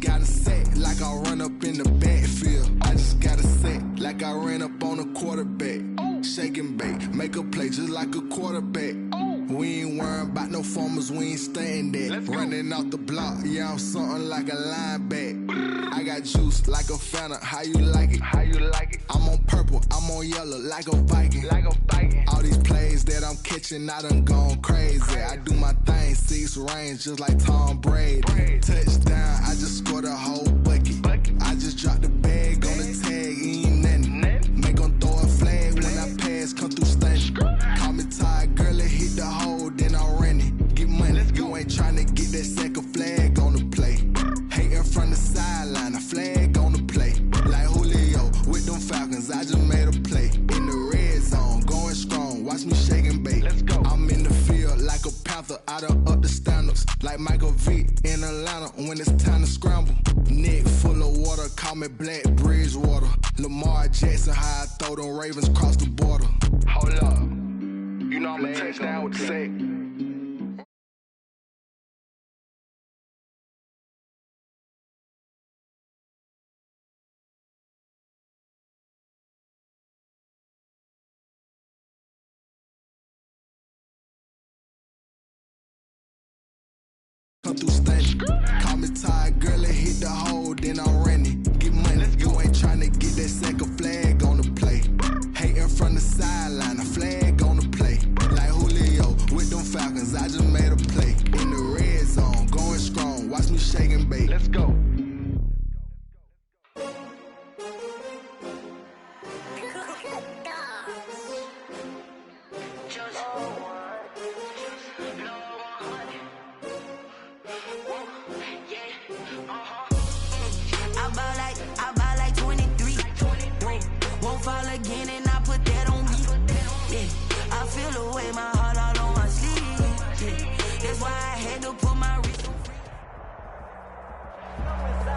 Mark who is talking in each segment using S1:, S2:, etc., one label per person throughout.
S1: got a set like I run up in the backfield. I just got a set like I ran up on a quarterback. Shake and bake, make a play just like a quarterback. We ain't worrying about no formers, we ain't staying there. Running off the block, yeah, I'm something like a linebacker. I got juice like a Fanta, how you like it? How you like it? I'm on purple, I'm on yellow like a Viking. Like a Viking. All these plays that I'm catching, I done gone crazy. I do my thing, 6 range just like Tom Brady. Touchdown, I just scored a whole bucket. I just dropped the bag on the tag, ain't nothing. Make 'em throw a flag when I pass, come through stunning. Call me tired, girl, it hit the hole, then I ran it. Get money, you ain't tryna get that second flag on the play. Hating from the sideline, a flag on the play. Like Julio with them Falcons, I just made a play. In the red zone, going strong, watch me shake and bake. I'm in the field like a Panther, I done up the standards. Like Michael Vick in Atlanta when it's time to scramble. Neck full of water, call me Black Bridgewater. Lamar Jackson, how I throw them Ravens cross the border. Hold up, you know I'm a touchdown with the sack. Come through stunning. Call me tired, girl, it hit the hole, then I ran it. Get money, you ain't tryna get that second flag on the play. Hating from the sideline, a flag on the play. Like Julio with them Falcons, I just made a play. In the red zone, going strong, watch me shake and bake. Let's go.
S2: I buy like 23. Won't fall again and I put that on me. Yeah, I feel the way, my heart all on my sleeve. Yeah, that's why I had to put my wrist on free.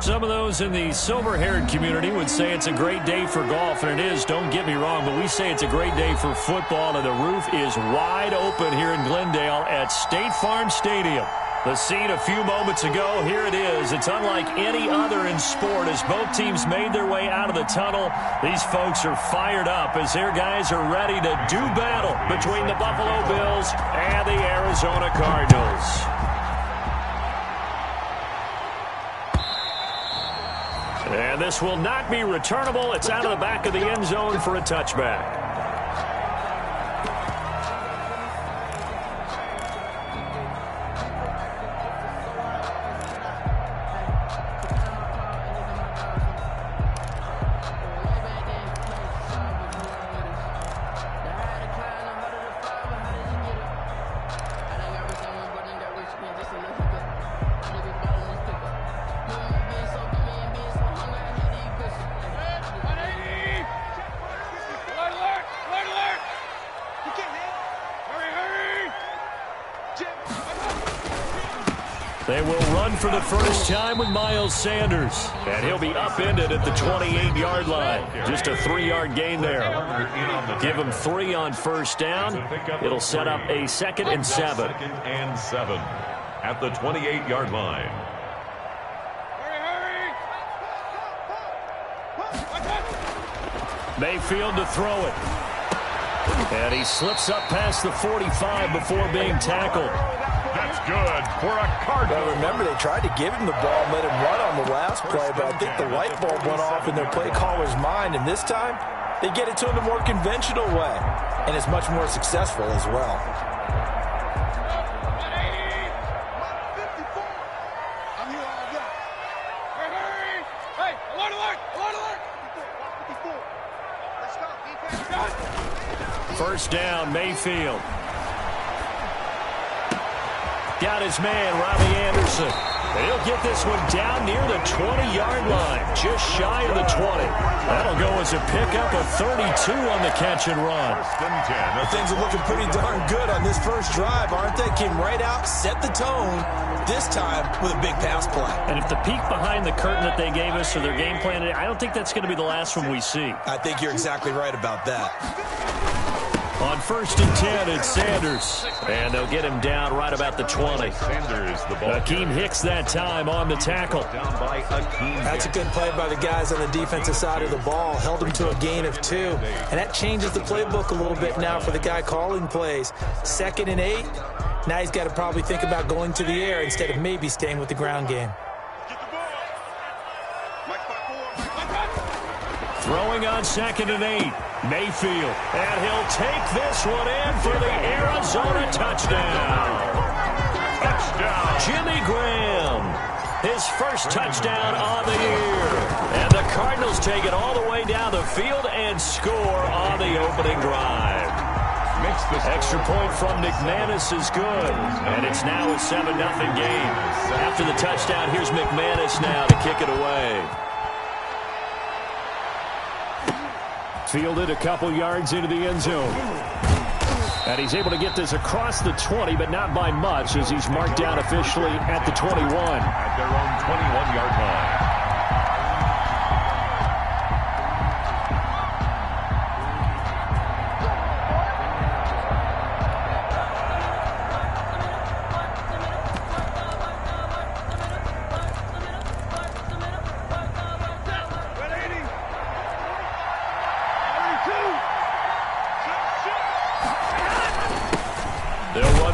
S3: Some of those in the silver-haired community would say it's a great day for golf, and it is, don't get me wrong, but we say it's a great day for football, and the roof is wide open here in Glendale at State Farm Stadium. The scene a few moments ago, here it is. It's unlike any other in sport as both teams made their way out of the tunnel. These folks are fired up as their guys are ready to do battle between the Buffalo Bills and the Arizona Cardinals. And this will not be returnable. It's out of the back of the end zone for a touchback. They will run for the first time with Miles Sanders. And he'll be upended at the 28-yard line. Just a 3-yard gain there. Give him 3 on first down. It'll set up a 2nd and 7.
S4: 2nd and 7 at the 28-yard line.
S3: Mayfield to throw it. And he slips up past the 45 before being tackled.
S4: That's good for a Cardinal.
S5: Well, remember, they tried to give him the ball and let him run on the last play, but I think the light bulb went off in their play caller's mind, and this time they get it to him the more conventional way, and it's much more successful as well.
S3: First down, Mayfield. Got his man, Robbie Anderson. And he'll get this one down near the 20-yard line, just shy of the 20. That'll go as a pickup of 32 on the catch and run.
S5: Things are looking pretty darn good on this first drive, aren't they? Came right out, set the tone, this time with a big pass play.
S3: And if the peek behind the curtain that they gave us or their game plan, I don't think that's going to be the last one we see.
S5: I think you're exactly right about that.
S3: On 1st and 10, it's Sanders. And they'll get him down right about the 20. Akeem Hicks that time on the tackle.
S5: That's a good play by the guys on the defensive side of the ball. Held him to a gain of 2. And that changes the playbook a little bit now for the guy calling plays. 2nd and 8. Now he's got to probably think about going to the air instead of maybe staying with the ground game.
S3: Throwing on 2nd and 8. Mayfield. And he'll take this one in for the Arizona touchdown. Jimmy Graham. His first touchdown on the year. And the Cardinals take it all the way down the field and score on the opening drive. Extra point from McManus is good. And it's now a 7-0 game. After the touchdown, here's McManus now to kick it away. Fielded a couple yards into the end zone. And he's able to get this across the 20, but not by much, as he's marked down officially at the 21.
S4: At their own 21-yard line.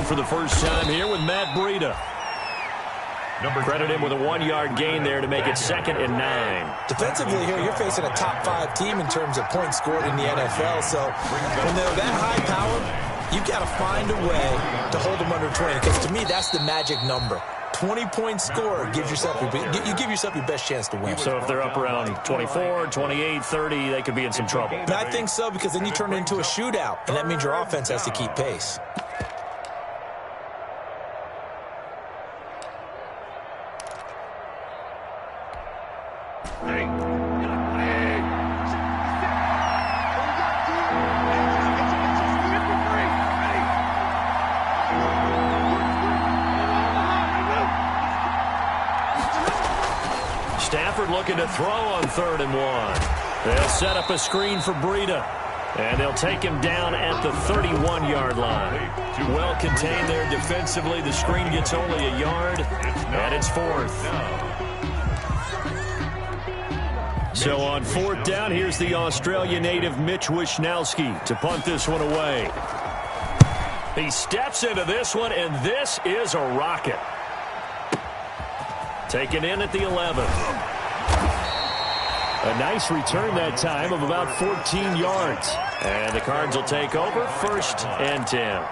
S3: For the first time here with Matt Breida. Credit him with a 1-yard gain there to make it 2nd and 9.
S5: Defensively here, you're facing a top 5 team in terms of points scored in the NFL. So when they're that high power, you got to find a way to hold them under 20. Because to me, that's the magic number. 20-point score gives yourself you give yourself your best chance to win.
S3: So if they're up around 24, 28, 30, they could be in some trouble.
S5: And I think so, because then you turn it into a shootout, and that means your offense has to keep pace.
S3: Stafford looking to throw on 3rd and 1. They'll set up a screen for Breida. And they'll take him down at the 31-yard line. Well contained there defensively. The screen gets only a yard, and it's 4th. So on 4th down, here's the Australia native Mitch Wishnowsky to punt this one away. He steps into this one, and this is a rocket. Taken in at the 11. A nice return that time of about 14 yards. And the Cards will take over 1st and 10.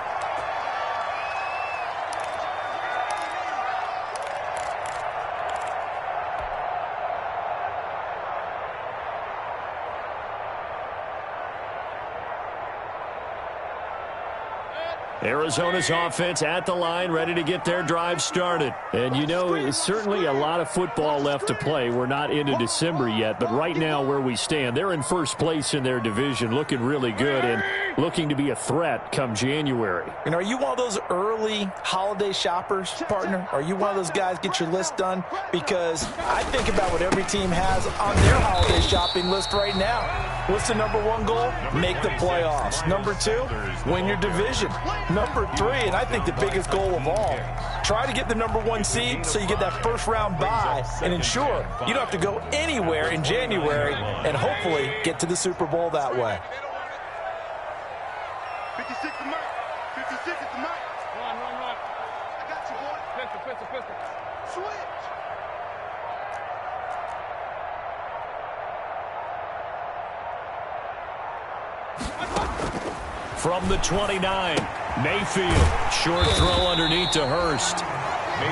S3: Arizona's offense at the line, ready to get their drive started. And, you know, it's certainly a lot of football left to play. We're not into December yet, but right now where we stand, they're in first place in their division, looking really good and looking to be a threat come January.
S5: And are you one of those early holiday shoppers, partner? Are you one of those guys get your list done? Because I think about what every team has on their holiday shopping list right now. What's the number 1 goal? Make the playoffs. Number 2, win your division. Number 3, and I think the biggest goal of all, try to get the number 1 seed so you get that first-round bye and ensure you don't have to go anywhere in January and hopefully get to the Super Bowl that way.
S6: 56 to Mike. 56 is to Mike. Run. I got you, boy. Pistol. Switch.
S3: From the 29, Mayfield. Short throw underneath to Hurst.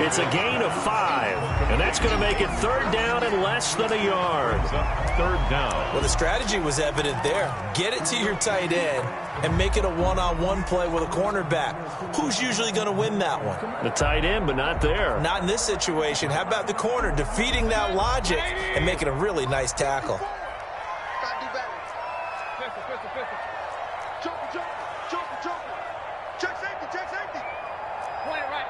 S3: It's a gain of 5, and that's going to make it 3rd down and less than a yard.
S4: 3rd down.
S5: Well, the strategy was evident there. Get it to your tight end and make it a one-on-one play with a cornerback. Who's usually going to win that one?
S3: The tight end, but not there.
S5: Not in this situation. How about the corner defeating that logic and making a really nice tackle?
S6: Check safety. Point it right.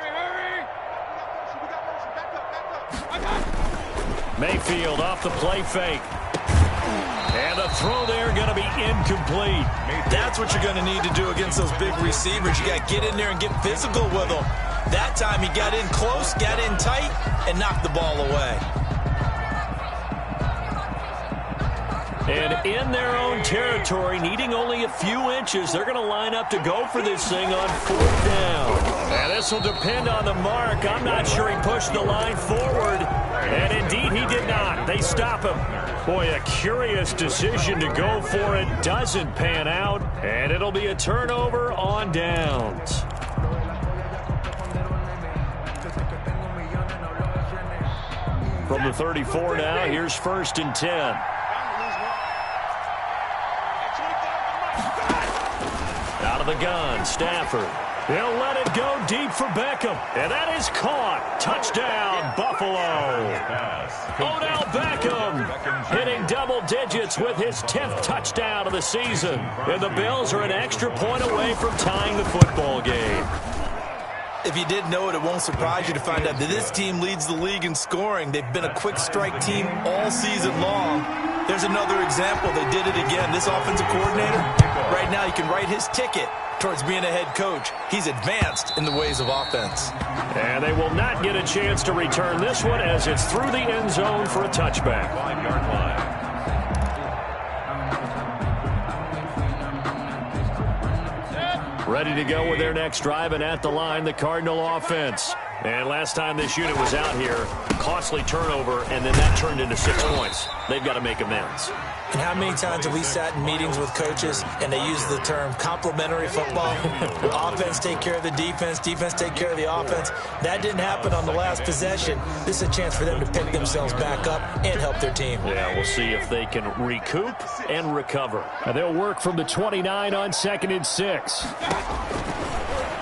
S6: Hurry. We got motion. Back up.
S3: Mayfield off the play fake. throw there going to be incomplete.
S5: That's what you're going to need to do against those big receivers. You got to get in there and get physical with them. That time he got in close, got in tight, and knocked the ball away.
S3: And in their own territory, needing only a few inches, they're going to line up to go for this thing on 4th down. And this will depend on the mark. I'm not sure he pushed the line forward. And indeed, he did not. They stop him. Boy, a curious decision to go for it. Doesn't pan out. And it'll be a turnover on downs. From the 34 now, here's 1st and 10. Out of the gun, Stafford. He'll let it go deep for Beckham. And that is caught. Touchdown, Buffalo. Odell Beckham hitting double digits with his 10th touchdown of the season. And the Bills are an extra point away from tying the football game.
S5: If you didn't know it, it won't surprise you to find out that this team leads the league in scoring. They've been a quick strike team all season long. There's another example. They did it again. This offensive coordinator, right now, you can write his ticket towards being a head coach. He's advanced in the ways of offense.
S3: And they will not get a chance to return this one as it's through the end zone for a touchback.
S4: 5-yard line.
S3: Ready to go with their next drive, and at the line, the Cardinal offense. And last time this unit was out here, costly turnover, and then that turned into 6 points. They've got to make amends.
S5: And how many times have we sat in meetings with coaches and they use the term complementary football? Offense take care of the defense, defense take care of the offense. That didn't happen on the last possession. This is a chance for them to pick themselves back up and help their team.
S3: Yeah, we'll see if they can recoup and recover. And they'll work from the 29 on 2nd and 6.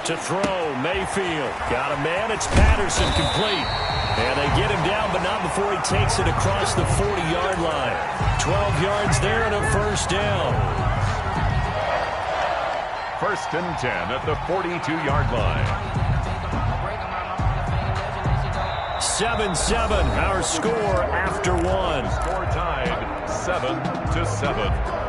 S3: To throw, Mayfield. Got a man, it's Patterson, complete. And they get him down, but not before he takes it across the 40-yard line. 12 yards there and a 1st down.
S4: 1st and 10 at the 42-yard line.
S3: 7-7, our score after 1.
S4: Score tied 7-7.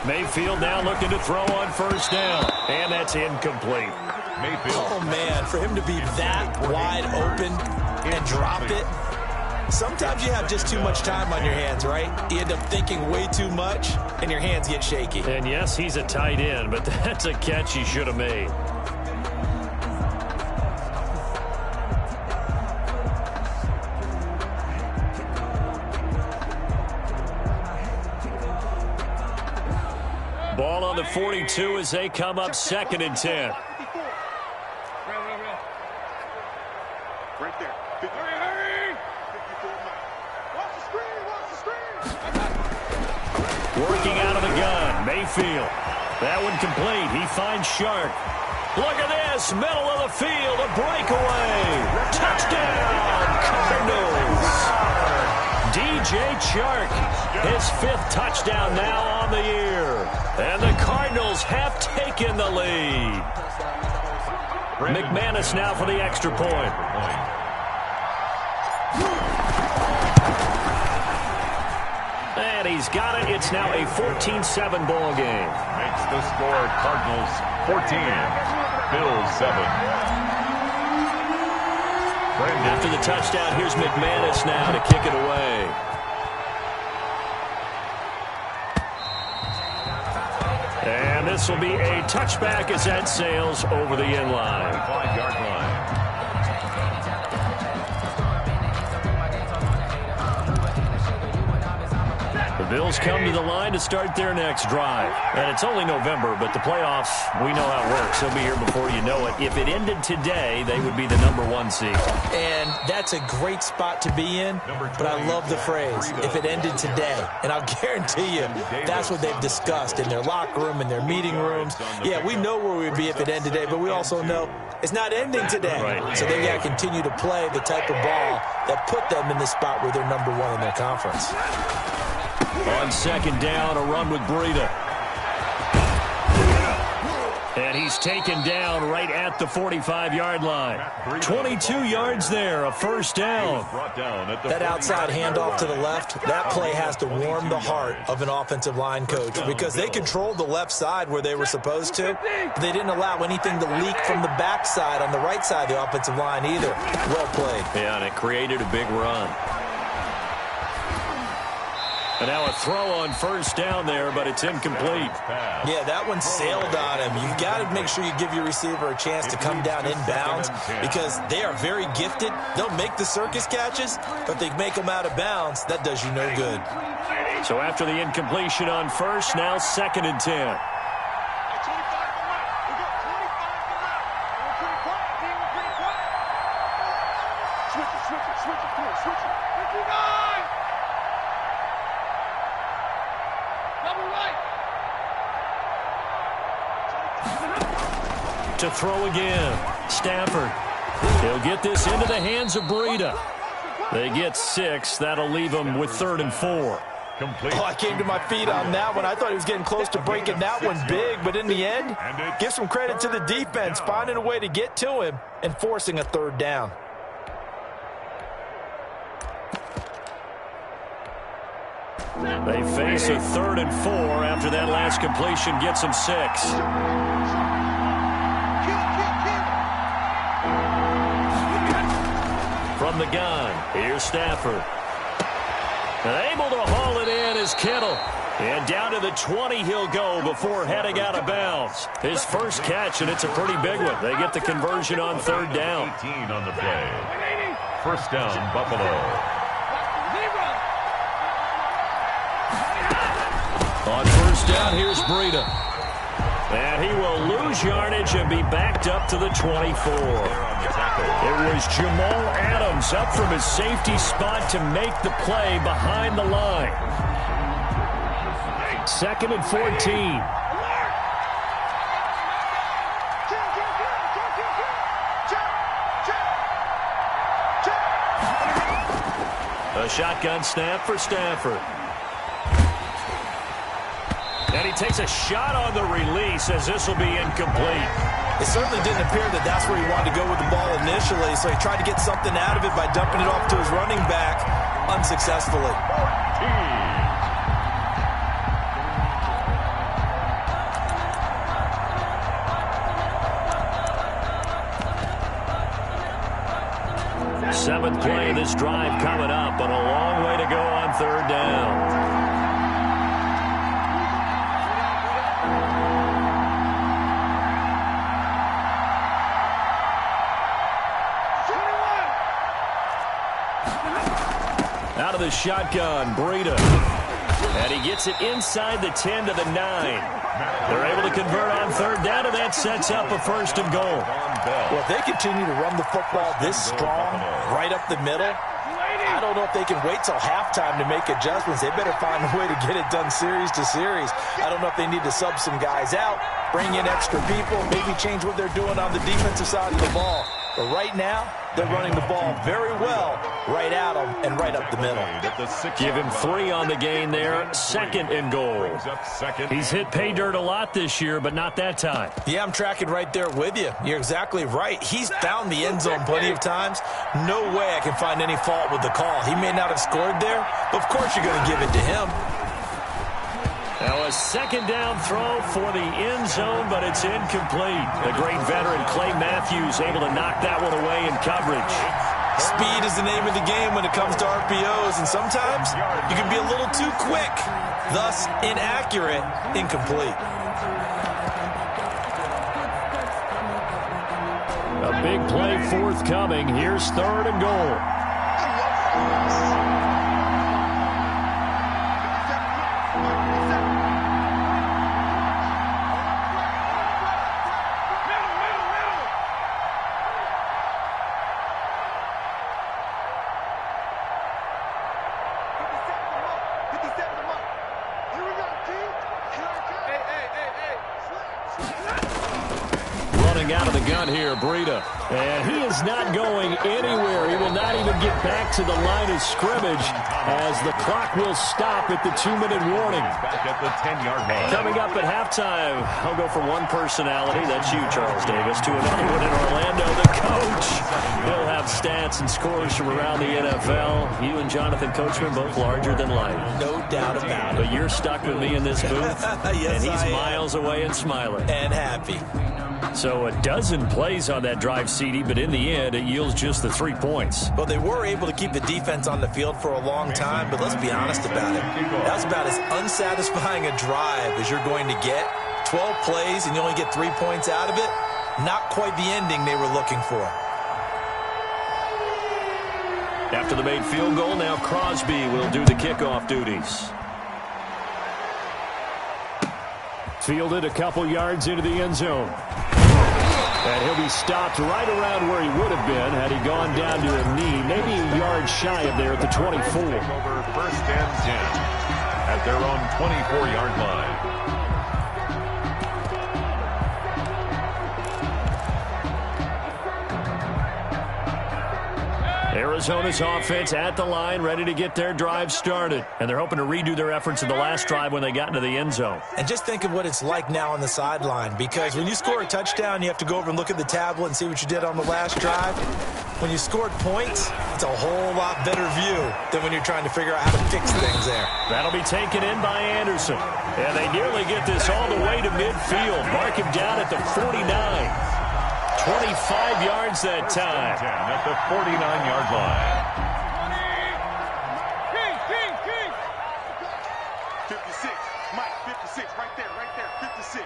S3: Mayfield now looking to throw on 1st down, and that's incomplete.
S4: Mayfield.
S5: Oh, man, for him to be that wide open and drop it, sometimes you have just too much time on your hands, right? You end up thinking way too much, and your hands get shaky.
S3: And yes, he's a tight end, but that's a catch he should have made. Ball on the 42 as they come up 2nd and 10.
S6: Right there. Hurry! Watch the screen!
S3: Working out of the gun, Mayfield. That one complete. He finds Shark. Look at this, middle of the field, a breakaway. Touchdown, Cardinals. DJ Chark, his 5th touchdown now on the year. And the Cardinals have taken the lead. McManus now for the extra point. And he's got it. It's now a 14-7 ball game.
S4: Makes the score Cardinals 14, Bills 7.
S3: After the touchdown, here's McManus now to kick it away. And this will be a touchback as that sails over the end line.
S4: 5-yard line.
S3: The Bills come to the line to start their next drive. And it's only November, but the playoffs, we know how it works. They'll be here before you know it. If it ended today, they would be the #1 seed.
S5: And that's a great spot to be in, but I love the phrase, if it ended today. And I'll guarantee you, that's what they've discussed in their locker room, in their meeting rooms. Yeah, we know where we'd be if it ended today, but we also know it's not ending today.
S3: Right.
S5: So they've got to continue to play the type of ball that put them in the spot where they're #1 in their conference.
S3: On second down, a run with Breida. And he's taken down right at the 45-yard line. 22 yards there, a first down.
S5: That outside handoff to the left, that play has to warm the heart of an offensive line coach because they controlled the left side where they were supposed to. They didn't allow anything to leak from the backside on the right side of the offensive line either. Well played.
S3: Yeah, and it created a big run. And now a throw on first down there, but it's incomplete.
S5: Yeah, that one sailed on him. You've got to make sure you give your receiver a chance to come down inbounds because they are very gifted. They'll make the circus catches, but they make them out of bounds. That does you no good.
S3: So after the incompletion on first, now 2nd and 10. To throw again. Stafford. He'll get this into the hands of Breida. They get 6. That'll leave them with 3rd and 4.
S5: Oh, I came to my feet on that one. I thought he was getting close to breaking that one big, but in the end, give some credit to the defense, finding a way to get to him and forcing a 3rd down.
S3: They face a 3rd and 4 after that last completion gets them 6. From the gun, here's Stafford. And able to haul it in is Kittle. And down to the 20 he'll go before heading out of bounds. His first catch, and it's a pretty big one. They get the conversion on 3rd down.
S4: 18 on the play. First down, Buffalo.
S3: On first down, here's Breida. And he will lose yardage and be backed up to the 24. It was Jamal Adams up from his safety spot to make the play behind the line. 2nd and 14. A shotgun snap for Stafford. And he takes a shot on the release as this will be incomplete.
S5: It certainly didn't appear that that's where he wanted to go with the ball initially, so he tried to get something out of it by dumping it off to his running back unsuccessfully.
S3: 7th play of this drive coming up, but a long way to go on 3rd down. Out of the shotgun, Breida. And he gets it inside the 10 to the 9. They're able to convert on 3rd down, and that sets up a 1st and goal.
S5: Well, if they continue to run the football this strong, right up the middle, I don't know if they can wait till halftime to make adjustments. They better find a way to get it done series to series. I don't know if they need to sub some guys out, bring in extra people, maybe change what they're doing on the defensive side of the ball. But right now, they're running the ball very well right at them and right up the middle.
S3: Give him 3 on the gain there. 2nd and goal. He's hit pay dirt a lot this year, but not that time.
S5: Yeah, I'm tracking right there with you. You're exactly right. He's found the end zone plenty of times. No way I can find any fault with the call. He may not have scored there, but of course you're going to give it to him.
S3: Now a 2nd down throw for the end zone, but it's incomplete. The great veteran Clay Matthews able to knock that one away in coverage.
S5: Speed is the name of the game when it comes to RPOs, and sometimes you can be a little too quick, thus inaccurate, incomplete.
S3: A big play forthcoming. Here's 3rd and goal. coming out of the gun here, Breida. And he is not going anywhere. He will not even get back to the line of scrimmage as the clock will stop at the 2-minute warning.
S4: Back at the 10-yard line.
S3: Coming up at halftime, I'll go from one personality, that's you, Charles Davis, to another one in Orlando, the coach. He'll have stats and scores from around the NFL. You and Jonathan Coachman both larger than life.
S5: No doubt about it.
S3: But you're stuck with me in this booth,
S5: yes,
S3: and he's miles away and smiling.
S5: And happy.
S3: So a dozen plays on that drive, CD, but in the end, it yields just the 3 points.
S5: Well, they were able to keep the defense on the field for a long time, but let's be honest about it. That's about as unsatisfying a drive as you're going to get. 12 plays and you only get 3 points out of it. Not quite the ending they were looking for.
S3: After the made field goal, now Crosby will do the kickoff duties. Fielded a couple yards into the end zone. And he'll be stopped right around where he would have been had he gone down to a knee, maybe a yard shy of there at the 24.
S4: Over first and 10 at their own 24-yard line.
S3: Arizona's offense at the line, ready to get their drive started. And they're hoping to redo their efforts in the last drive when they got into the end zone.
S5: And just think of what it's like now on the sideline, because when you score a touchdown, you have to go over and look at the tablet and see what you did on the last drive. When you scored points, it's a whole lot better view than when you're trying to figure out how to fix things there.
S3: That'll be taken in by Anderson. And they nearly get this all the way to midfield. Mark him down at the 49. 25 yards that time.
S4: At the 49-yard line.
S6: 56. Mike, 56. Right there, 56.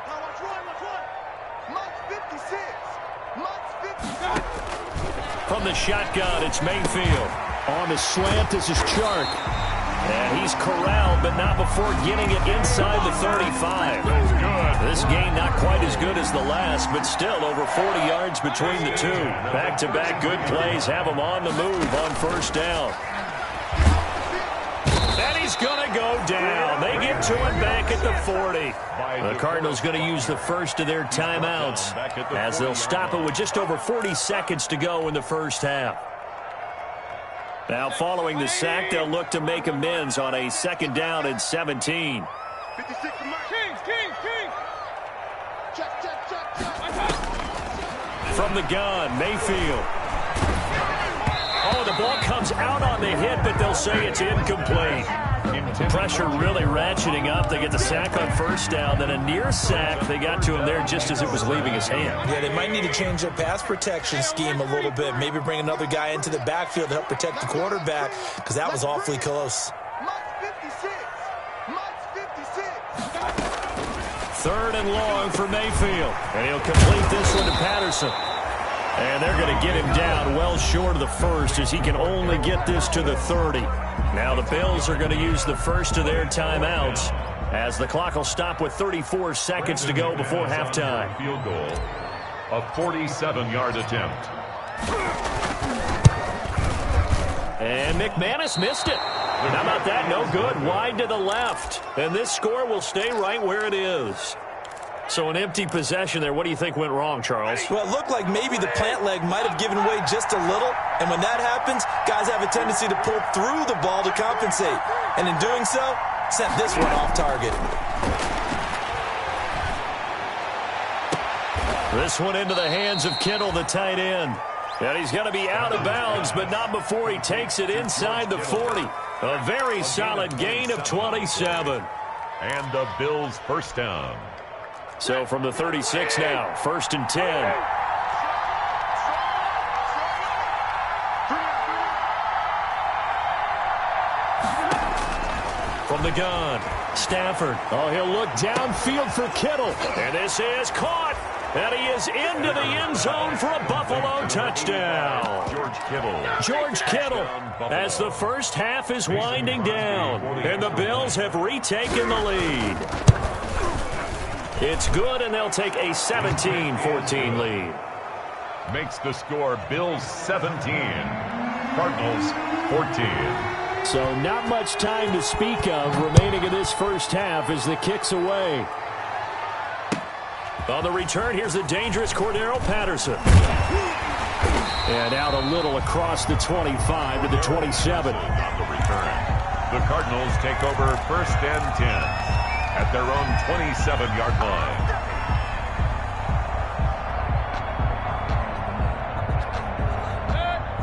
S6: Now watch one. Mike's 56. Mike's 56.
S3: From the shotgun, it's Mayfield. On the slant, this is Chark. And he's corralled, but not before getting it inside the 35. This game not quite as good as the last, but still over 40 yards between the two. Back-to-back good plays have him on the move on first down. And he's going to go down. They get to him back at the 40. The Cardinals going to use the first of their timeouts as they'll stop it with just over 40 seconds to go in the first half. Now, following the sack, they'll look to make amends on a second down and 17.
S6: 56 to Mike. King. Check.
S3: From the gun, Mayfield. Oh, the ball comes out on the hit, but they'll say it's incomplete. Pressure really ratcheting up. They get the sack on first down, then a near sack. They got to him there just as it was leaving his hand.
S5: Yeah, they might need to change their pass protection scheme a little bit. Maybe bring another guy into the backfield to help protect the quarterback, because that was awfully close.
S3: Third and long for Mayfield. And he'll complete this one to Patterson. And they're going to get him down well short of the first as he can only get this to the 30. Now the Bills are going to use the first of their timeouts as the clock will stop with 34 seconds to go before halftime.
S4: Field goal, a 47-yard attempt.
S3: And McManus missed it. How about that? No good. Wide to the left. And this score will stay right where it is. So an empty possession there. What do you think went wrong, Charles?
S5: Well, it looked like maybe the plant leg might have given way just a little. And when that happens, guys have a tendency to pull through the ball to compensate. And in doing so, sent this one off target.
S3: This one into the hands of Kittle, the tight end. And he's going to be out of bounds, but not before he takes it inside the 40. A very solid gain of 27.
S4: And the Bills first down.
S3: So from the 36 now, first and 10. From the gun, Stafford. Oh, he'll look downfield for Kittle. And this is caught. And he is into the end zone for a Buffalo touchdown. George Kittle, as the first half is winding down. And the Bills have retaken the lead. It's good, and they'll take a 17-14 lead.
S4: Makes the score Bills 17, Cardinals 14.
S3: So not much time to speak of remaining in this first half as the kick's away. On the return, here's the dangerous Cordero Patterson. And out a little across the 25 to the 27.
S4: On the return, the Cardinals take over 1st and 10 at their own 27-yard line.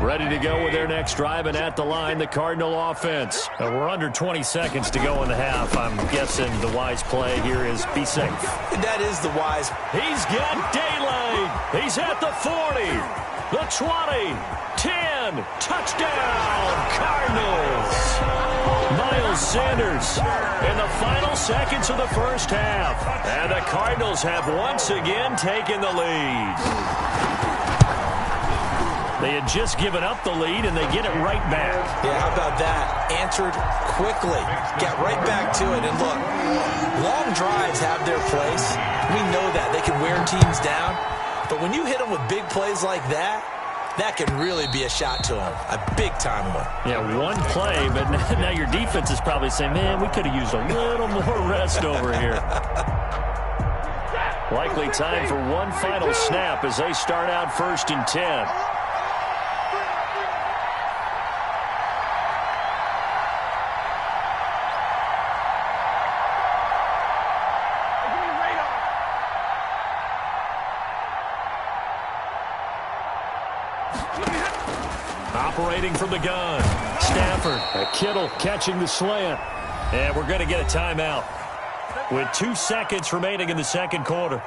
S3: Ready to go with their next drive, and at the line, the Cardinal offense. We're under 20 seconds to go in the half. I'm guessing the wise play here is be safe.
S5: That is the wise.
S3: He's got daylight. He's at the 40, the 20, 10, touchdown, Cardinals. Miles Sanders in the final seconds of the first half. And the Cardinals have once again taken the lead. They had just given up the lead, and they get it right back.
S5: Yeah, how about that? Answered quickly. Got right back to it. And look, long drives have their place. We know that. They can wear teams down. But when you hit them with big plays like that, that can really be a shot to them. A big-time one.
S3: Yeah, one play, but now your defense is probably saying, man, we could have used a little more rest over here. Likely time for one final snap as they start out 1st and 10. Operating from the gun, Stafford. Kittle catching the slant. And we're going to get a timeout with 2 seconds remaining in the second quarter.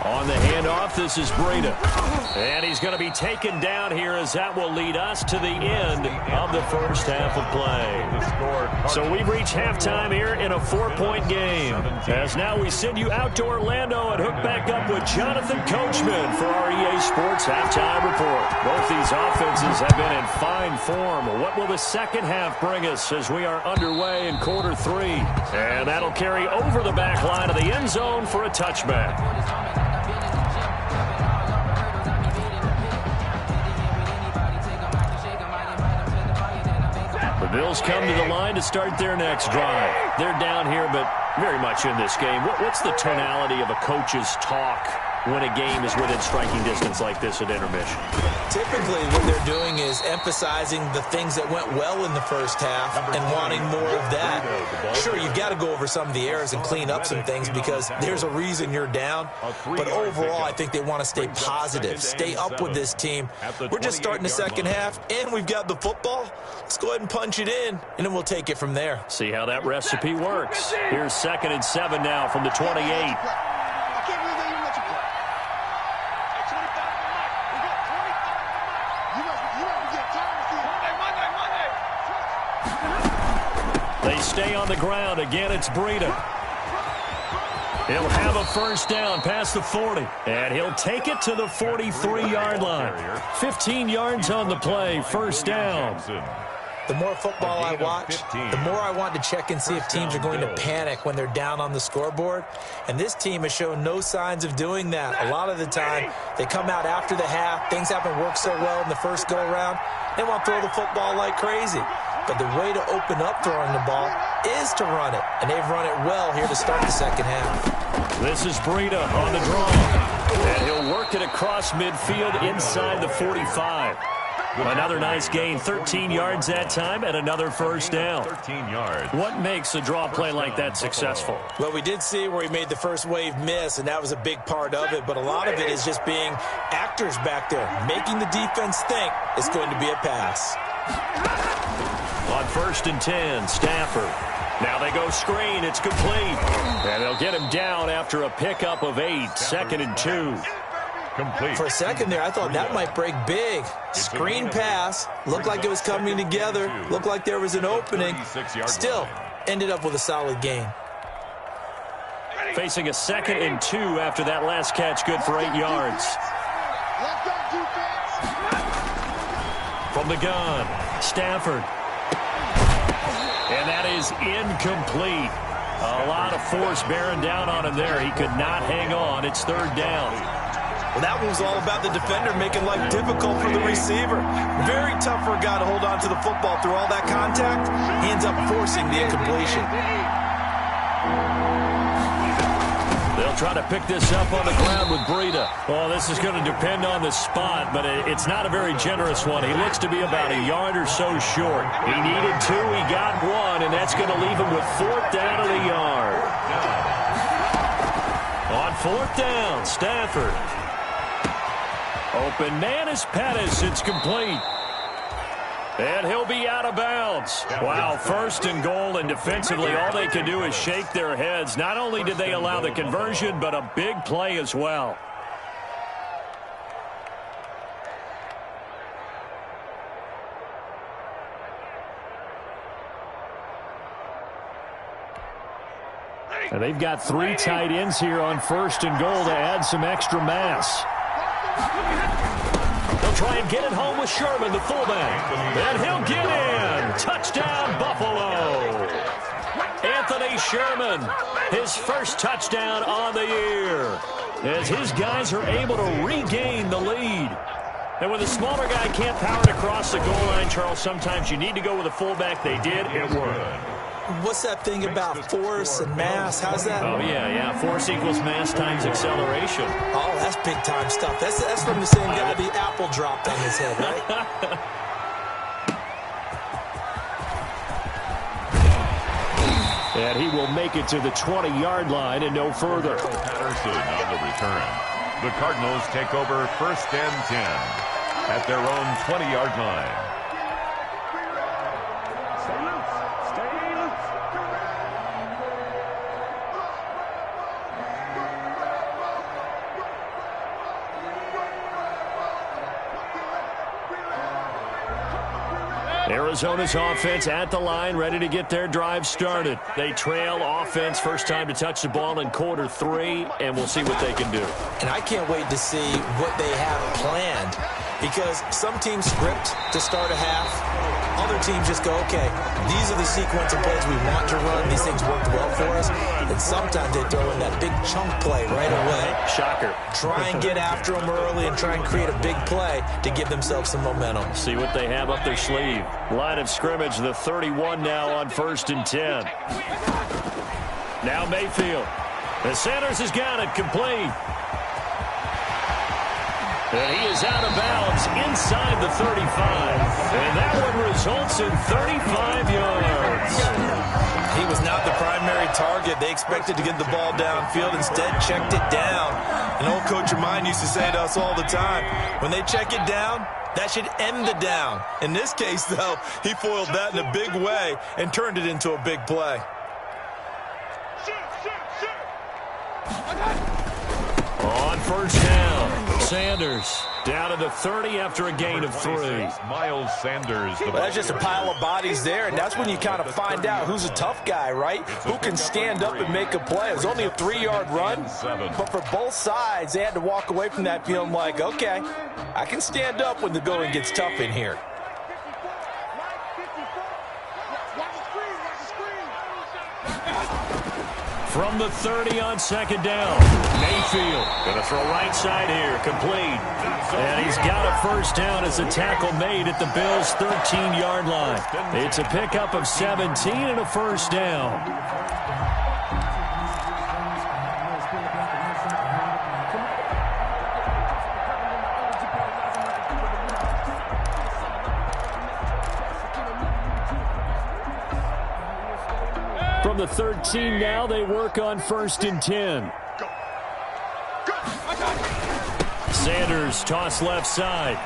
S3: On the handoff, this is Breida. And he's going to be taken down here as that will lead us to the end of the first half of play. So we've reached halftime here in a 4-point game. As now we send you out to Orlando and hook back up with Jonathan Coachman for our EA Sports Halftime Report. Both these offenses have been in fine form. What will the second half bring us as we are underway in quarter 3? And that'll carry over the back line of the end zone for a touchback. The Bills come to the line to start their next drive. They're down here, but very much in this game. What's the tonality of a coach's talk when a game is within striking distance like this at intermission?
S5: Typically, what they're doing is emphasizing the things that went well in the first half and wanting more of that. Sure, you've got to go over some of the errors and clean up some things because there's a reason you're down. But overall, I think they want to stay positive, stay up with this team. We're just starting the second half, and we've got the football. Let's go ahead and punch it in, and then we'll take it from there.
S3: See how that recipe works. Here's 2nd and 7 now from the 28. They stay on the ground. Again, it's Breida. He'll have a first down past the 40. And he'll take it to the 43-yard line. 15 yards on the play. First down.
S5: The more football I watch, the more I want to check and see if teams are going to panic when they're down on the scoreboard. And this team has shown no signs of doing that. A lot of the time, they come out after the half. Things haven't worked so well in the first go-around. They want to throw the football like crazy. But the way to open up throwing the ball is to run it. And they've run it well here to start the second half.
S3: This is Breida on the draw. And he'll work it across midfield inside the 45. Another nice gain, 13 yards that time, and another first down.
S4: 13 yards.
S3: What makes a draw play like that successful?
S5: Well, we did see where he made the first wave miss, and that was a big part of it. But a lot of it is just being actors back there, making the defense think it's going to be a pass.
S3: On 1st and 10, Stafford. Now they go screen. It's complete. And they'll get him down after a pickup of 8. 2nd and 2.
S4: Complete.
S5: For a second there, I thought that might break big. Screen pass. Looked like it was coming together. Looked like there was an opening. Still, ended up with a solid gain.
S3: Facing a 2nd and 2 after that last catch, good for 8 yards. From the gun, Stafford. And that is incomplete. A lot of force bearing down on him there. He could not hang on. It's third down.
S5: Well, that one was all about the defender making life difficult for the receiver. Very tough for a guy to hold on to the football through all that contact. He ends up forcing the incompletion.
S3: They'll try to pick this up on the ground with Breida. Well, this is going to depend on the spot, but it's not a very generous one. He looks to be about a yard or so short. He needed 2, he got 1, and that's going to leave him with 4th down at a yard. On 4th down, Stafford. Open man is Pettis. It's complete. And he'll be out of bounds. Wow, 1st and goal, and defensively all they can do is shake their heads. Not only did they allow the conversion, but a big play as well. And they've got 3 tight ends here on 1st and goal to add some extra mass. They'll try and get it home with Sherman, the fullback. And he'll get in. Touchdown, Buffalo. Anthony Sherman, his first touchdown on the year, as his guys are able to regain the lead. And when the smaller guy can't power it across the goal line, Charles, sometimes you need to go with a fullback. They did. It worked.
S5: What's that thing about force and mass? How's that?
S3: Oh, yeah. Force equals mass times acceleration.
S5: Oh, that's big-time stuff. That's from the same guy the apple dropped on his head, right?
S3: And he will make it to the 20-yard line and no further.
S4: Patterson on the return. The Cardinals take over 1st and 10 at their own 20-yard line.
S3: Arizona's offense at the line, ready to get their drive started. They trail offense, first time to touch the ball in quarter 3, and we'll see what they can do.
S5: And I can't wait to see what they have planned, because some teams script to start a half. Other teams just go, okay, these are the sequence of plays we want to run. These things worked well for us. And sometimes they throw in that big chunk play right away.
S3: Shocker.
S5: Try and get after them early and try and create a big play to give themselves some momentum.
S3: See what they have up their sleeve. Line of scrimmage, the 31 now on 1st and 10. Now Mayfield. And Sanders has got it complete. And he is out of bounds inside the 35. And that one results in 35 yards.
S5: He was not the primary target. They expected to get the ball downfield. Instead, checked it down. An old coach of mine used to say to us all the time, when they check it down, that should end the down. In this case, though, he foiled that in a big way and turned it into a big play.
S3: On 1st down, Sanders down to the 30 after a gain of 3.
S4: Miles Sanders.
S5: Well, that's just a pile of bodies there, and that's when you kind of find out who's a tough guy, right? Who can stand up and make a play. It was only a 3-yard run, but for both sides, they had to walk away from that feeling like, okay, I can stand up when the going gets tough in here.
S3: From the 30 on 2nd down, Mayfield going to throw right side here, complete. And he's got a 1st down as a tackle made at the Bills' 13-yard line. It's a pickup of 17 and a 1st down. From the 13 now, they work on 1st and 10. Sanders toss left side.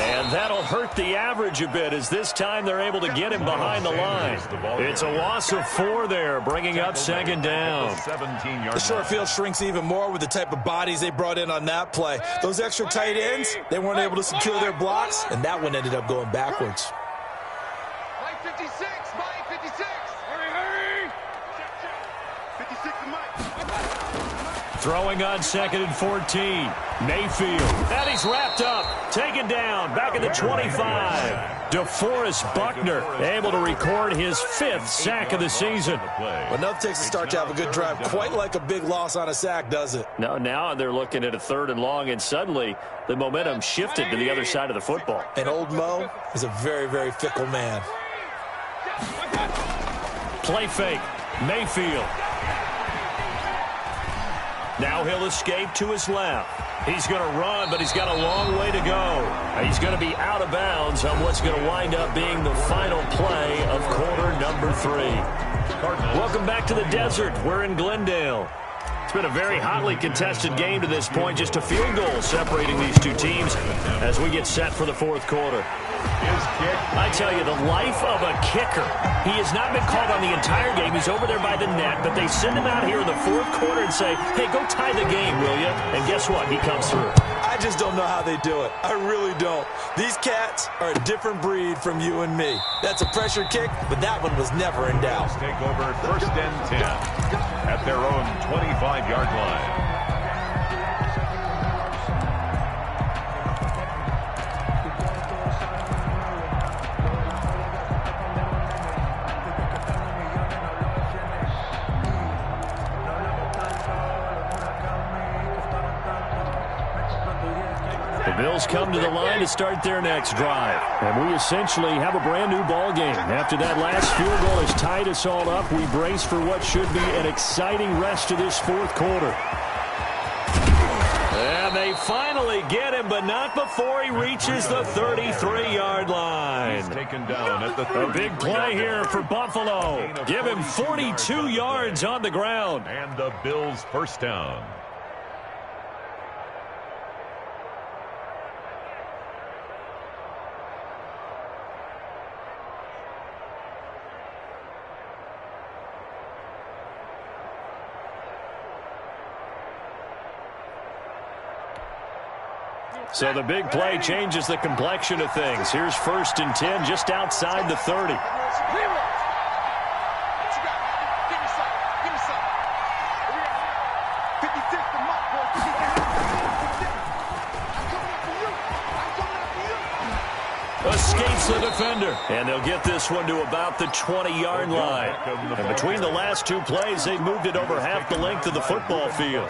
S3: And that'll hurt the average a bit, as this time they're able to get him behind the line. It's a loss of 4 there, bringing up 2nd down.
S5: The short field shrinks even more with the type of bodies they brought in on that play. Those extra tight ends, they weren't able to secure their blocks, and that one ended up going backwards.
S6: Mike 56, Mike 56. Hurry. 56 to Mike.
S3: Throwing on 2nd and 14. Mayfield. And he's wrapped up. Taken down. Back at the 25. DeForest Buckner able to record his 5th sack of the season.
S5: Well, enough takes a start to have a good drive. Quite like a big loss on a sack, does it?
S3: Now they're looking at a 3rd and long, and suddenly the momentum shifted to the other side of the football.
S5: And old Mo is a very, very fickle man.
S3: Play fake. Mayfield. Now he'll escape to his left. He's going to run, but he's got a long way to go. He's going to be out of bounds on what's going to wind up being the final play of quarter number 3. Welcome back to the desert. We're in Glendale. It's been a very hotly contested game to this point. Just a field goal separating these two teams as we get set for the 4th quarter. I tell you, the life of a kicker. He has not been called on the entire game. He's over there by the net, but they send him out here in the 4th quarter and say, hey, go tie the game, will you? And guess what? He comes through.
S5: I just don't know how they do it. I really don't. These cats are a different breed from you and me. That's a pressure kick, but that one was never in doubt.
S4: Take over 1st and 10 at their own 25-yard line.
S3: The Bills come to the line to start their next drive. And we essentially have a brand-new ball game. After that last field goal has tied us all up, we brace for what should be an exciting rest of this 4th quarter. And they finally get him, but not before he reaches the 33-yard line.
S4: He's taken down at the 30.
S3: A big play here for Buffalo. Give him 42 yards on the ground.
S4: And the Bills' 1st down.
S3: So the big play changes the complexion of things. Here's 1st and 10 just outside the 30. Escapes the defender. And they'll get this one to about the 20-yard line. And between the last 2 plays, they've moved it over half the length of the football field.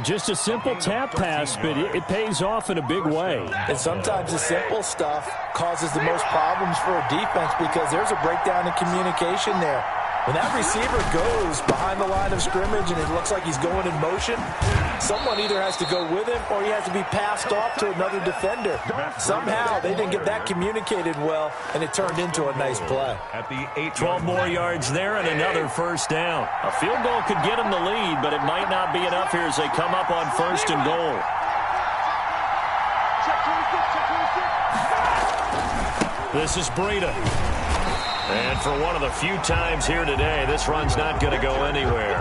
S3: Just a simple tap pass, but it pays off in a big way.
S5: And sometimes the simple stuff causes the most problems for a defense because there's a breakdown in communication there. When that receiver goes behind the line of scrimmage and it looks like he's going in motion, someone either has to go with him or he has to be passed off to another defender. Somehow they didn't get that communicated well, and it turned into a nice play.
S4: At the
S3: 12 more yards there and another 1st down. A field goal could get them the lead, but it might not be enough here as they come up on 1st and goal. This is Breida. And for one of the few times here today, this run's not going to go anywhere.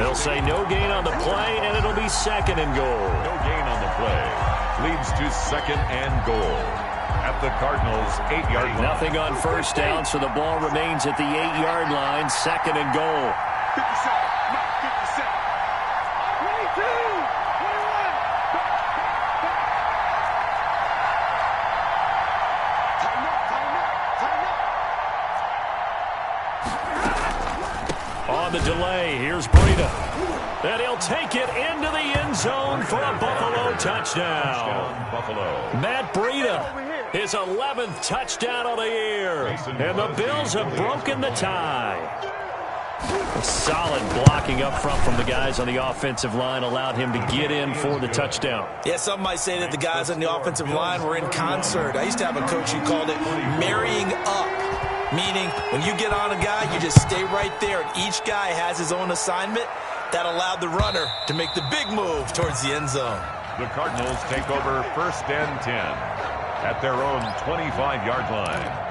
S3: They'll say no gain on the play, and it'll be 2nd and goal.
S4: No gain on the play. Leads to 2nd and goal at the Cardinals' 8-yard line.
S3: Nothing on 1st down, so the ball remains at the 8-yard line. 2nd and goal.
S6: 57, 22, 21.
S3: On the delay, here's Breida. And he'll take it into the end zone for a Buffalo touchdown.
S4: Buffalo.
S3: Matt Breida, his 11th touchdown of the year. And the Bills have broken the tie. A solid blocking up front from the guys on the offensive line allowed him to get in for the touchdown.
S5: Yeah, some might say that the guys on the offensive line were in concert. I used to have a coach who called it marrying up. Meaning, when you get on a guy, you just stay right there, and each guy has his own assignment. That allowed the runner to make the big move towards the end zone.
S4: The Cardinals take over 1st and 10 at their own 25-yard line.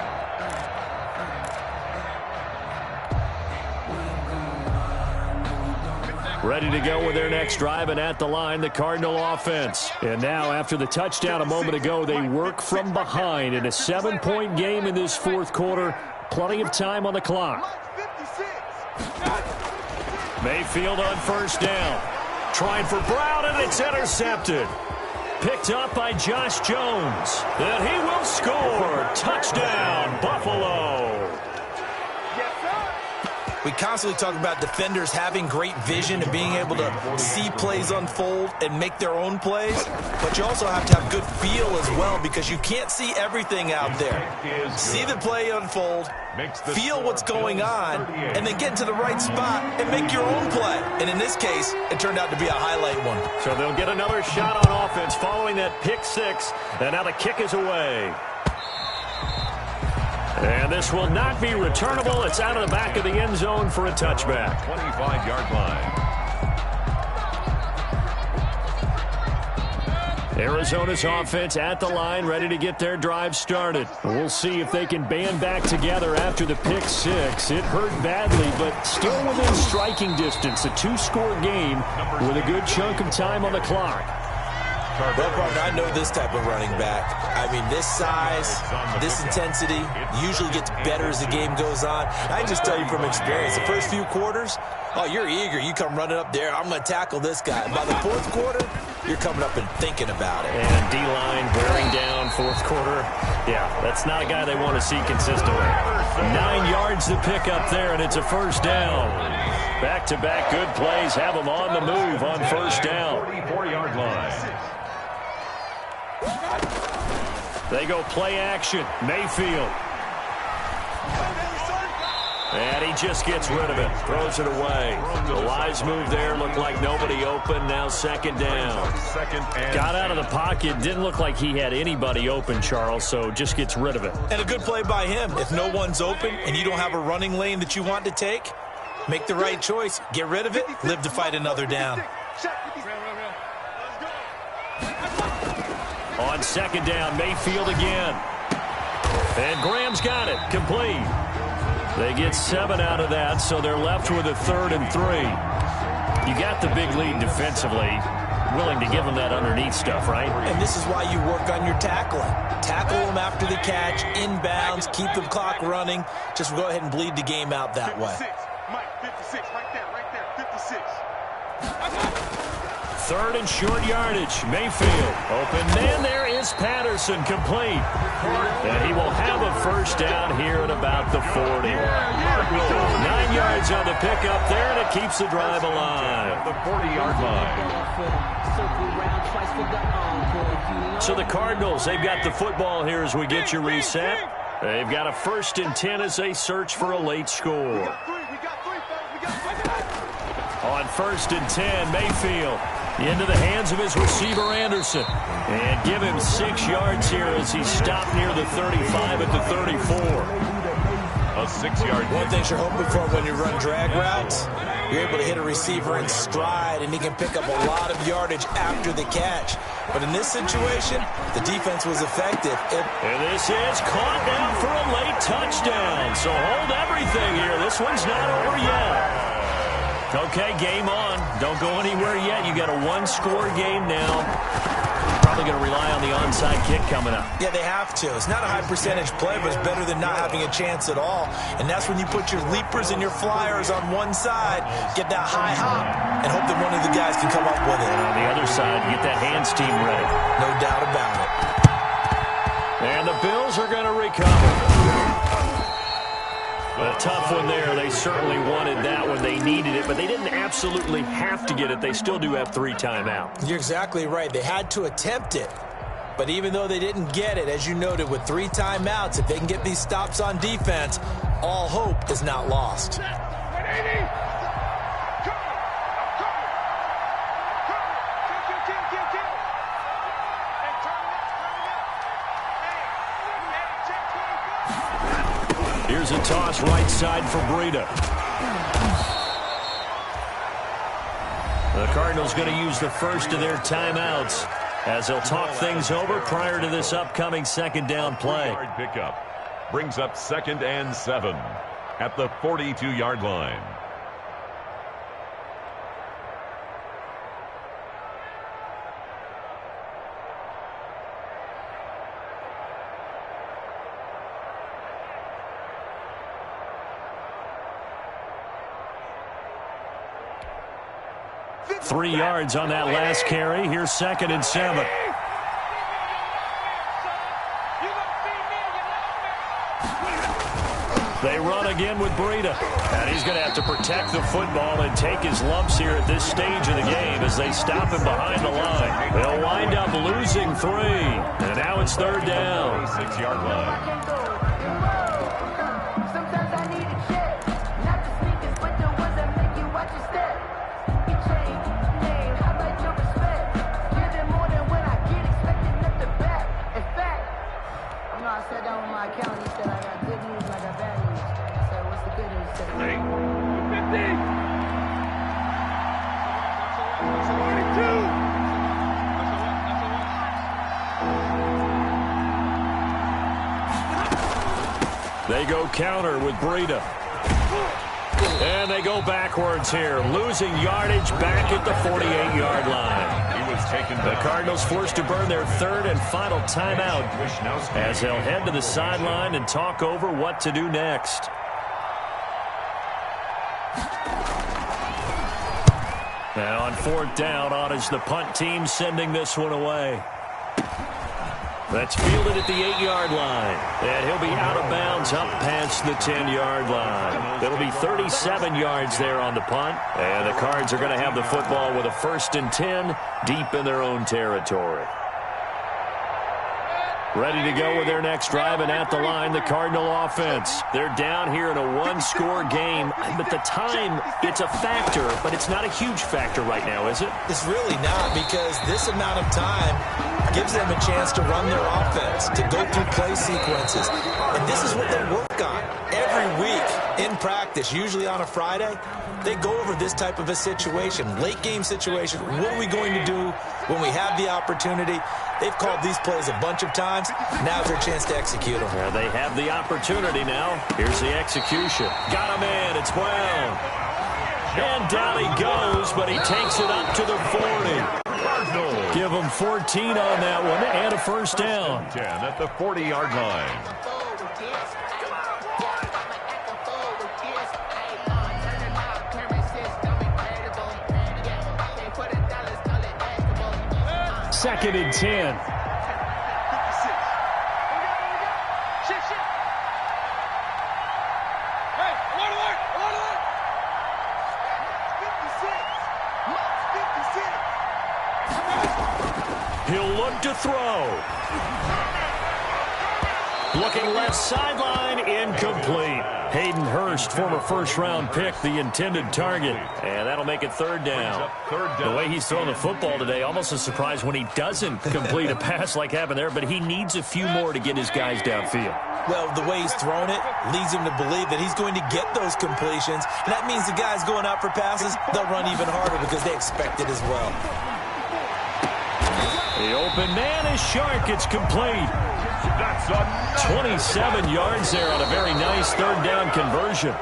S3: Ready to go with their next drive, and at the line, the Cardinal offense. And now, after the touchdown a moment ago, they work from behind in a 7-point game in this 4th quarter. Plenty of time on the clock. Mayfield on 1st down. Trying for Brown, and it's intercepted. picked up by Josh Jones. And he will score. Touchdown, Buffalo.
S5: We constantly talk about defenders having great vision and being able to see plays unfold and make their own plays, but you also have to have good feel as well because you can't see everything out there. See the play unfold, feel what's going on, and then get into the right spot and make your own play. And in this case, it turned out to be a highlight one.
S3: So they'll get another shot on offense following that pick six, and now the kick is away. And this will not be returnable. It's out of the back of the end zone for a touchback.
S4: 25-yard line.
S3: Arizona's offense at the line, ready to get their drive started. We'll see if they can band back together after the pick six. It hurt badly, but still within striking distance. A two-score game with a good chunk of time on the clock.
S5: Well, partner, I know this type of running back. I mean, this size, this intensity usually gets better as the game goes on. I can just tell you from experience, the first few quarters, oh, you're eager. You come running up there, I'm going to tackle this guy. By the fourth quarter, you're coming up and thinking about it.
S3: And D-line wearing down fourth quarter. Yeah, that's not a guy they want to see consistently. 9 yards to pick up there, and it's a first down. Back-to-back good plays have them on the move on first down.
S4: 44-yard line.
S3: They go play action. Mayfield. And he just gets rid of it. Throws it away. The wise move there. Looked like nobody open. Now second down. Got out of the pocket. Didn't look like he had anybody open, Charles, so just gets rid of it.
S5: And a good play by him. If no one's open and you don't have a running lane that you want to take, make the right choice. Get rid of it. Live to fight another down.
S3: On second down, Mayfield again. And Graham's got it. Complete. They get 7 out of that, so they're left with a 3rd and 3. You got the big lead defensively. Willing to give them that underneath stuff, right?
S5: And this is why you work on your tackling. Tackle them after the catch, inbounds, keep the clock running. Just go ahead and bleed the game out that way.
S6: 56, right there, 56.
S3: 3rd and short yardage. Mayfield. Open man. There is Patterson. Complete. And he will have a first down here at about the 40. 9 yards on the pickup there, and it keeps the drive alive.
S4: The 40-yard line.
S3: So the Cardinals, they've got the football here as we get you reset. They've got a 1st and 10 as they search for a late score. On 1st and 10, Mayfield into the hands of his receiver, Anderson. And give him 6 yards here as he stopped near the 35 at the 34.
S4: A 6-yard.
S5: One thing you're hoping for when you run drag routes, you're able to hit a receiver in stride, and he can pick up a lot of yardage after the catch. But in this situation, the defense was effective.
S3: And this is caught down for a late touchdown. So hold everything here. This one's not over yet. Okay, game on. Don't go anywhere yet. You got a 1-score game now. Probably going to rely on the onside kick coming up.
S5: Yeah, they have to. It's not a high percentage play, but it's better than not having a chance at all. And that's when you put your leapers and your flyers on one side, get that high hop, and hope that one of the guys can come up with it.
S3: And on the other side, get that hands team ready.
S5: No doubt about it.
S3: And the Bills are going to recover. A tough one there. They certainly wanted that when they needed it, but they didn't absolutely have to get it. They still do have 3 timeouts.
S5: You're exactly right. They had to attempt it. But even though they didn't get it, as you noted, with 3 timeouts, if they can get these stops on defense, all hope is not lost.
S3: Here's a toss right side for Breida. The Cardinals going to use the first of their timeouts as they'll talk things over prior to this upcoming second down play.
S4: 3-yard pickup brings up 2nd and 7 at the 42-yard line.
S3: Three yards on that last carry. Here's 2nd and 7. They run again with Breida. And he's going to have to protect the football and take his lumps here at this stage of the game as they stop him behind the line. They'll wind up losing 3. And now it's 3rd down.
S4: 6-yard line.
S3: They go counter with Breida. And they go backwards here, losing yardage back at the 48-yard line.
S4: He was taken
S3: The Cardinals forced to burn their 3rd and final timeout as they'll head to the sideline and talk over what to do next. Now on 4th down, on is the punt team sending this one away. That's fielded at the 8-yard line. And he'll be out of bounds up past the 10-yard line. It'll be 37 yards there on the punt. And the Cards are going to have the football with a 1st and 10 deep in their own territory. Ready to go with their next drive, and at the line, the Cardinal offense. They're down here in a 1-score game, but the time, it's a factor, but it's not a huge factor right now, is it?
S5: It's really not, because this amount of time gives them a chance to run their offense, to go through play sequences. And this is what they work on every week in practice, usually on a Friday. They go over this type of a situation, late game situation. What are we going to do when we have the opportunity? They've called these plays a bunch of times. Now's their chance to execute them.
S3: Well, they have the opportunity now. Here's the execution. Got him in. It's Brown. And down he goes, but he takes it up to the 40. Give him 14 on that one and a 1st down.
S4: 10 at the 40-yard line.
S3: Second and 10. He'll look to throw. Looking left sideline, incomplete. Hayden Hurst, former 1st-round pick, the intended target. And that'll make it 3rd down. The way he's throwing the football today, almost a surprise when he doesn't complete a pass like happened there, but he needs a few more to get his guys downfield.
S5: Well, the way he's thrown it leads him to believe that he's going to get those completions. And that means the guys going out for passes, they'll run even harder because they expect it as well.
S3: The open man is Shark. It's complete. 27 yards there on a very nice 3rd down conversion.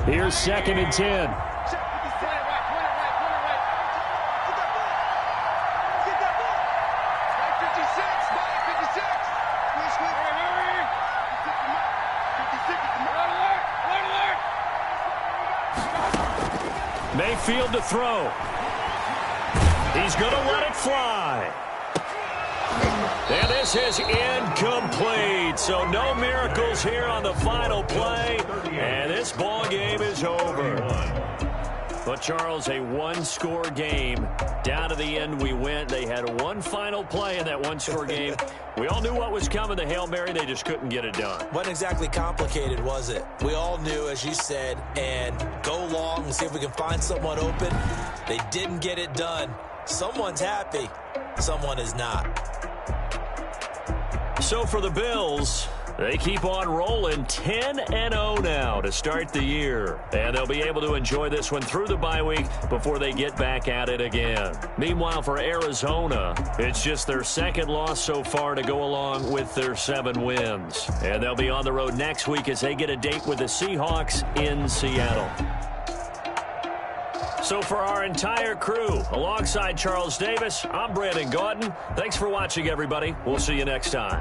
S3: Here's 2nd and 10. Mayfield to throw. He's going to let it fly. And this is incomplete. So no miracles here on the final play. And this ball game is over. But, Charles, a 1-score game. Down to the end we went. They had one final play in that 1-score game. We all knew what was coming, the Hail Mary. They just couldn't get it done.
S5: Wasn't exactly complicated, was it? We all knew, as you said, and go long and see if we can find someone open. They didn't get it done. Someone's happy. Someone is not.
S3: So for the Bills, They keep on rolling 10-0 now to start the year. And they'll be able to enjoy this one through the bye week before they get back at it again. Meanwhile, for Arizona, it's just their second loss so far to go along with their 7 wins. And they'll be on the road next week as they get a date with the Seahawks in Seattle. So for our entire crew, alongside Charles Davis, I'm Brandon Gaudin. Thanks for watching, everybody. We'll see you next time.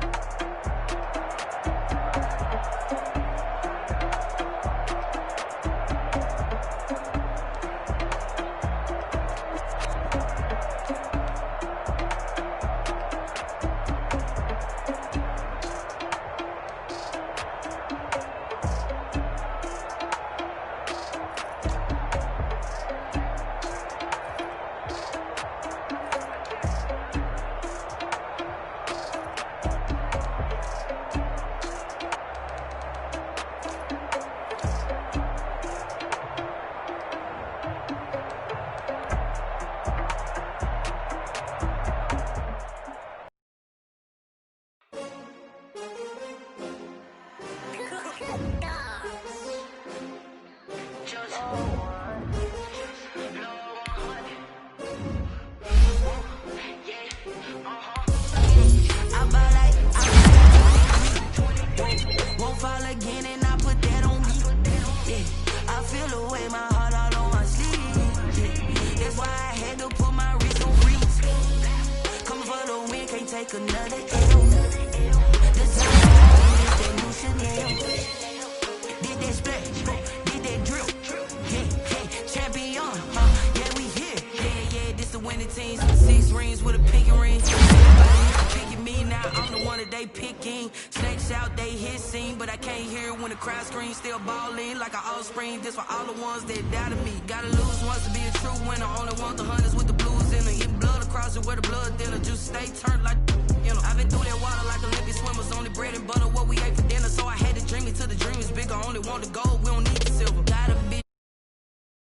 S2: Only want to go.